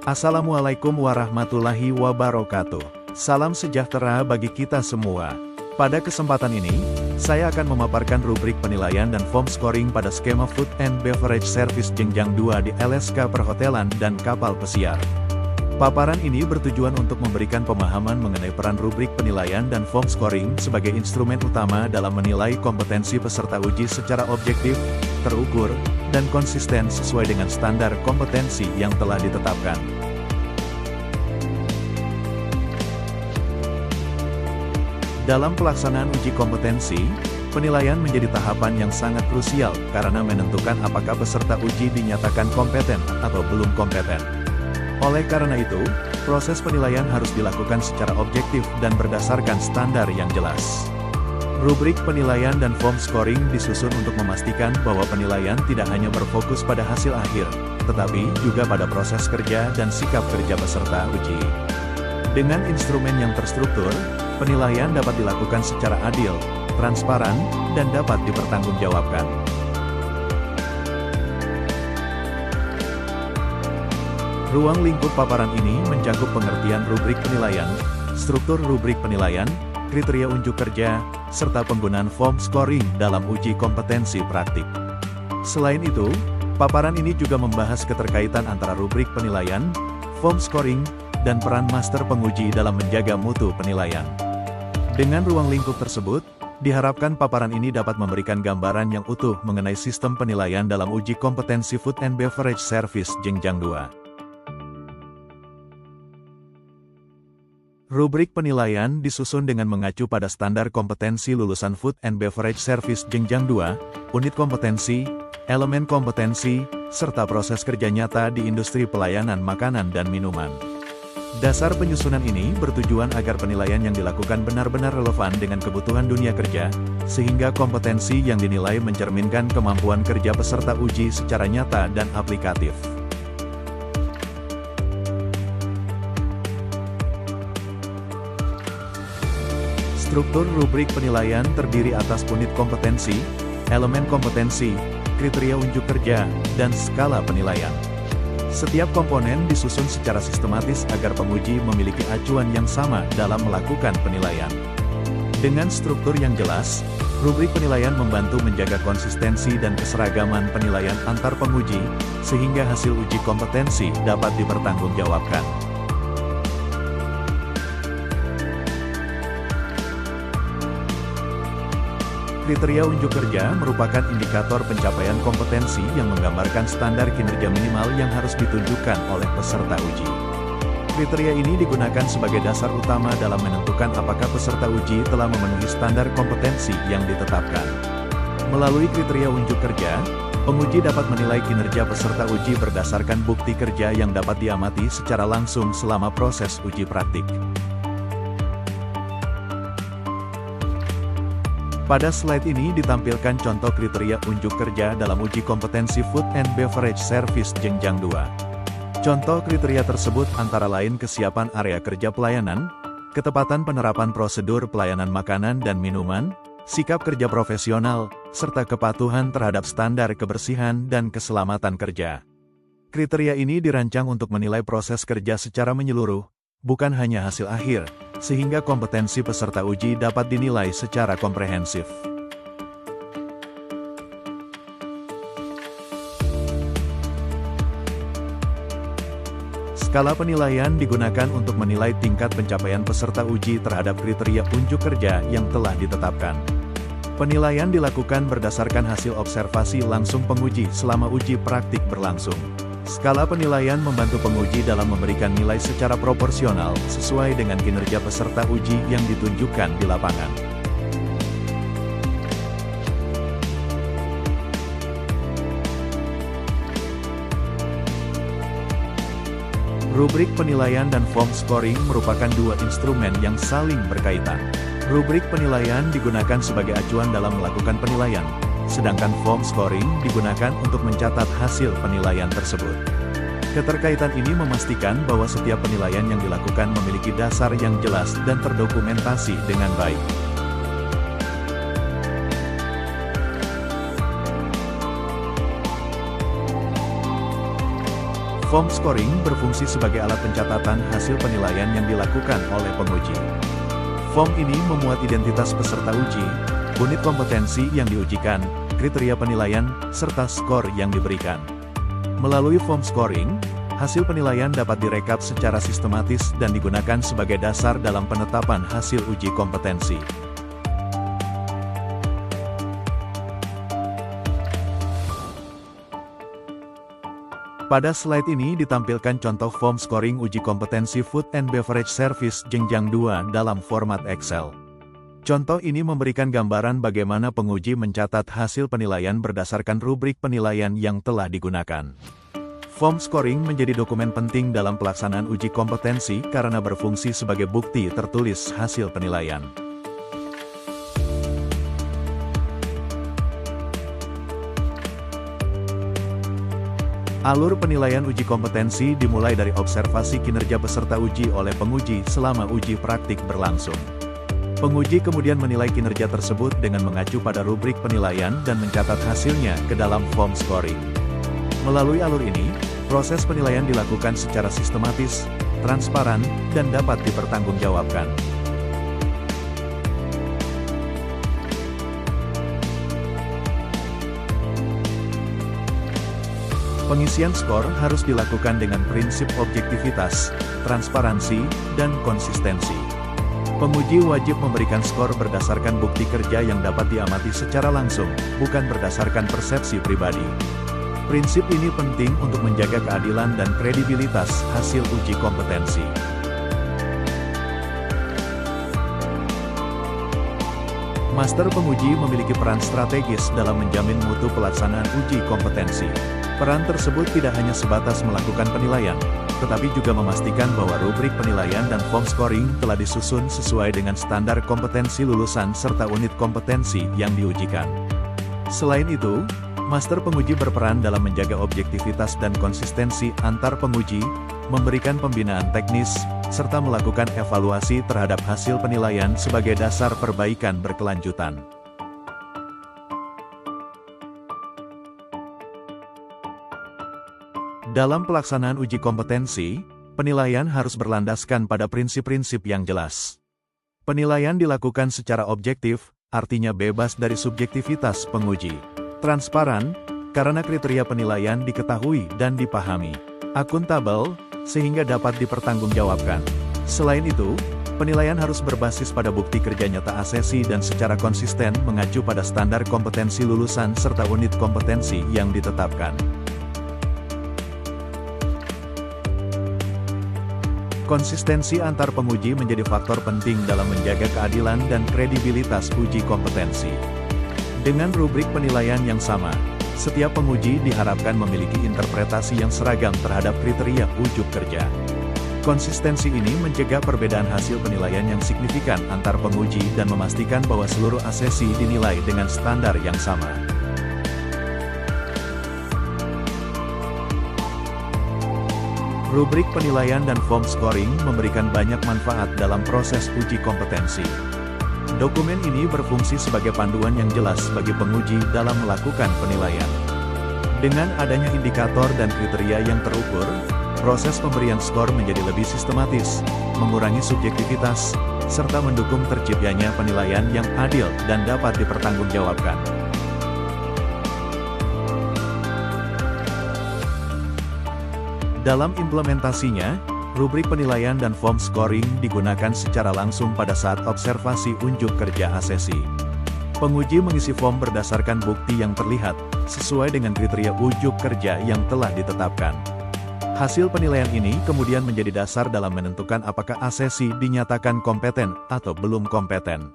Assalamualaikum warahmatullahi wabarakatuh. Salam sejahtera bagi kita semua. Pada kesempatan ini, saya akan memaparkan rubrik penilaian dan form scoring pada skema Food and Beverage Service jenjang 2 di LSK Perhotelan dan Kapal Pesiar. Paparan ini bertujuan untuk memberikan pemahaman mengenai peran rubrik penilaian dan form scoring sebagai instrumen utama dalam menilai kompetensi peserta uji secara objektif, terukur, dan konsisten sesuai dengan standar kompetensi yang telah ditetapkan. Dalam pelaksanaan uji kompetensi, penilaian menjadi tahapan yang sangat krusial karena menentukan apakah peserta uji dinyatakan kompeten atau belum kompeten. Oleh karena itu, proses penilaian harus dilakukan secara objektif dan berdasarkan standar yang jelas. Rubrik penilaian dan form scoring disusun untuk memastikan bahwa penilaian tidak hanya berfokus pada hasil akhir, tetapi juga pada proses kerja dan sikap kerja peserta uji. Dengan instrumen yang terstruktur, penilaian dapat dilakukan secara adil, transparan, dan dapat dipertanggungjawabkan. Ruang lingkup paparan ini mencakup pengertian rubrik penilaian, struktur rubrik penilaian, kriteria unjuk kerja, serta penggunaan form scoring dalam uji kompetensi praktik. Selain itu, paparan ini juga membahas keterkaitan antara rubrik penilaian, form scoring, dan peran master penguji dalam menjaga mutu penilaian. Dengan ruang lingkup tersebut, diharapkan paparan ini dapat memberikan gambaran yang utuh mengenai sistem penilaian dalam uji kompetensi Food and Beverage Service jenjang 2. Rubrik penilaian disusun dengan mengacu pada standar kompetensi lulusan Food and Beverage Service jenjang 2, unit kompetensi, elemen kompetensi, serta proses kerja nyata di industri pelayanan makanan dan minuman. Dasar penyusunan ini bertujuan agar penilaian yang dilakukan benar-benar relevan dengan kebutuhan dunia kerja, sehingga kompetensi yang dinilai mencerminkan kemampuan kerja peserta uji secara nyata dan aplikatif. Struktur rubrik penilaian terdiri atas unit kompetensi, elemen kompetensi, kriteria unjuk kerja, dan skala penilaian. Setiap komponen disusun secara sistematis agar penguji memiliki acuan yang sama dalam melakukan penilaian. Dengan struktur yang jelas, rubrik penilaian membantu menjaga konsistensi dan keseragaman penilaian antar penguji, sehingga hasil uji kompetensi dapat dipertanggungjawabkan. Kriteria unjuk kerja merupakan indikator pencapaian kompetensi yang menggambarkan standar kinerja minimal yang harus ditunjukkan oleh peserta uji. Kriteria ini digunakan sebagai dasar utama dalam menentukan apakah peserta uji telah memenuhi standar kompetensi yang ditetapkan. Melalui kriteria unjuk kerja, penguji dapat menilai kinerja peserta uji berdasarkan bukti kerja yang dapat diamati secara langsung selama proses uji praktik. Pada slide ini ditampilkan contoh kriteria unjuk kerja dalam uji kompetensi Food and Beverage Service jenjang 2. Contoh kriteria tersebut antara lain kesiapan area kerja pelayanan, ketepatan penerapan prosedur pelayanan makanan dan minuman, sikap kerja profesional, serta kepatuhan terhadap standar kebersihan dan keselamatan kerja. Kriteria ini dirancang untuk menilai proses kerja secara menyeluruh, bukan hanya hasil akhir, sehingga kompetensi peserta uji dapat dinilai secara komprehensif. Skala penilaian digunakan untuk menilai tingkat pencapaian peserta uji terhadap kriteria unjuk kerja yang telah ditetapkan. Penilaian dilakukan berdasarkan hasil observasi langsung penguji selama uji praktik berlangsung. Skala penilaian membantu penguji dalam memberikan nilai secara proporsional sesuai dengan kinerja peserta uji yang ditunjukkan di lapangan. Rubrik penilaian dan form scoring merupakan dua instrumen yang saling berkaitan. Rubrik penilaian digunakan sebagai acuan dalam melakukan penilaian, sedangkan form scoring digunakan untuk mencatat hasil penilaian tersebut. Keterkaitan ini memastikan bahwa setiap penilaian yang dilakukan memiliki dasar yang jelas dan terdokumentasi dengan baik. Form scoring berfungsi sebagai alat pencatatan hasil penilaian yang dilakukan oleh penguji. Form ini memuat identitas peserta uji, unit kompetensi yang diujikan, kriteria penilaian, serta skor yang diberikan. Melalui form scoring, hasil penilaian dapat direkap secara sistematis dan digunakan sebagai dasar dalam penetapan hasil uji kompetensi. Pada slide ini ditampilkan contoh form scoring uji kompetensi Food and Beverage Service jenjang 2 dalam format Excel. Contoh ini memberikan gambaran bagaimana penguji mencatat hasil penilaian berdasarkan rubrik penilaian yang telah digunakan. Form scoring menjadi dokumen penting dalam pelaksanaan uji kompetensi karena berfungsi sebagai bukti tertulis hasil penilaian. Alur penilaian uji kompetensi dimulai dari observasi kinerja peserta uji oleh penguji selama uji praktik berlangsung. Penguji kemudian menilai kinerja tersebut dengan mengacu pada rubrik penilaian dan mencatat hasilnya ke dalam form scoring. Melalui alur ini, proses penilaian dilakukan secara sistematis, transparan, dan dapat dipertanggungjawabkan. Pengisian skor harus dilakukan dengan prinsip objektivitas, transparansi, dan konsistensi. Penguji wajib memberikan skor berdasarkan bukti kerja yang dapat diamati secara langsung, bukan berdasarkan persepsi pribadi. Prinsip ini penting untuk menjaga keadilan dan kredibilitas hasil uji kompetensi. Master penguji memiliki peran strategis dalam menjamin mutu pelaksanaan uji kompetensi. Peran tersebut tidak hanya sebatas melakukan penilaian, tetapi juga memastikan bahwa rubrik penilaian dan form scoring telah disusun sesuai dengan standar kompetensi lulusan serta unit kompetensi yang diujikan. Selain itu, master penguji berperan dalam menjaga objektivitas dan konsistensi antar penguji, memberikan pembinaan teknis, serta melakukan evaluasi terhadap hasil penilaian sebagai dasar perbaikan berkelanjutan. Dalam pelaksanaan uji kompetensi, penilaian harus berlandaskan pada prinsip-prinsip yang jelas. Penilaian dilakukan secara objektif, artinya bebas dari subjektivitas penguji. Transparan, karena kriteria penilaian diketahui dan dipahami. Akuntabel, sehingga dapat dipertanggungjawabkan. Selain itu, penilaian harus berbasis pada bukti kerja nyata asesi dan secara konsisten mengacu pada standar kompetensi lulusan serta unit kompetensi yang ditetapkan. Konsistensi antar penguji menjadi faktor penting dalam menjaga keadilan dan kredibilitas uji kompetensi. Dengan rubrik penilaian yang sama, setiap penguji diharapkan memiliki interpretasi yang seragam terhadap kriteria ujuk kerja. Konsistensi ini mencegah perbedaan hasil penilaian yang signifikan antar penguji dan memastikan bahwa seluruh asesi dinilai dengan standar yang sama. Rubrik penilaian dan form scoring memberikan banyak manfaat dalam proses uji kompetensi. Dokumen ini berfungsi sebagai panduan yang jelas bagi penguji dalam melakukan penilaian. Dengan adanya indikator dan kriteria yang terukur, proses pemberian skor menjadi lebih sistematis, mengurangi subjektivitas, serta mendukung terciptanya penilaian yang adil dan dapat dipertanggungjawabkan. Dalam implementasinya, rubrik penilaian dan form scoring digunakan secara langsung pada saat observasi unjuk kerja asesi. Penguji mengisi form berdasarkan bukti yang terlihat, sesuai dengan kriteria ujuk kerja yang telah ditetapkan. Hasil penilaian ini kemudian menjadi dasar dalam menentukan apakah asesi dinyatakan kompeten atau belum kompeten.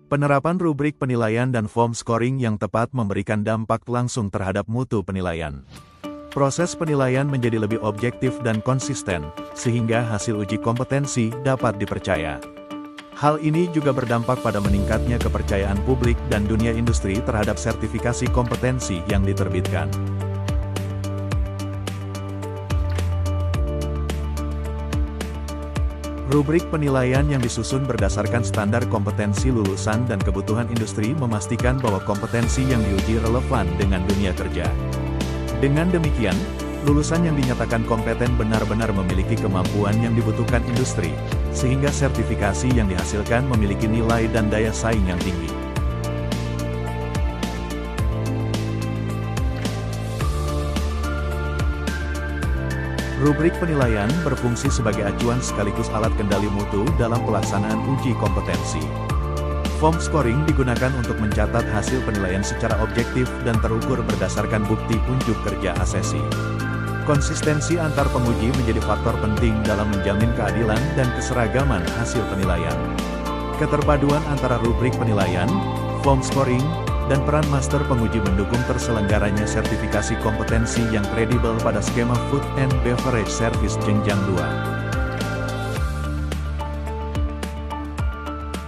Penerapan rubrik penilaian dan form scoring yang tepat memberikan dampak langsung terhadap mutu penilaian. Proses penilaian menjadi lebih objektif dan konsisten, sehingga hasil uji kompetensi dapat dipercaya. Hal ini juga berdampak pada meningkatnya kepercayaan publik dan dunia industri terhadap sertifikasi kompetensi yang diterbitkan. Rubrik penilaian yang disusun berdasarkan standar kompetensi lulusan dan kebutuhan industri memastikan bahwa kompetensi yang diuji relevan dengan dunia kerja. Dengan demikian, lulusan yang dinyatakan kompeten benar-benar memiliki kemampuan yang dibutuhkan industri, sehingga sertifikasi yang dihasilkan memiliki nilai dan daya saing yang tinggi. Rubrik penilaian berfungsi sebagai acuan sekaligus alat kendali mutu dalam pelaksanaan uji kompetensi. Form scoring digunakan untuk mencatat hasil penilaian secara objektif dan terukur berdasarkan bukti unjuk kerja asesi. Konsistensi antar penguji menjadi faktor penting dalam menjamin keadilan dan keseragaman hasil penilaian. Keterpaduan antara rubrik penilaian, form scoring, dan peran master penguji mendukung terselenggaranya sertifikasi kompetensi yang kredibel pada skema Food and Beverage Service jenjang 2.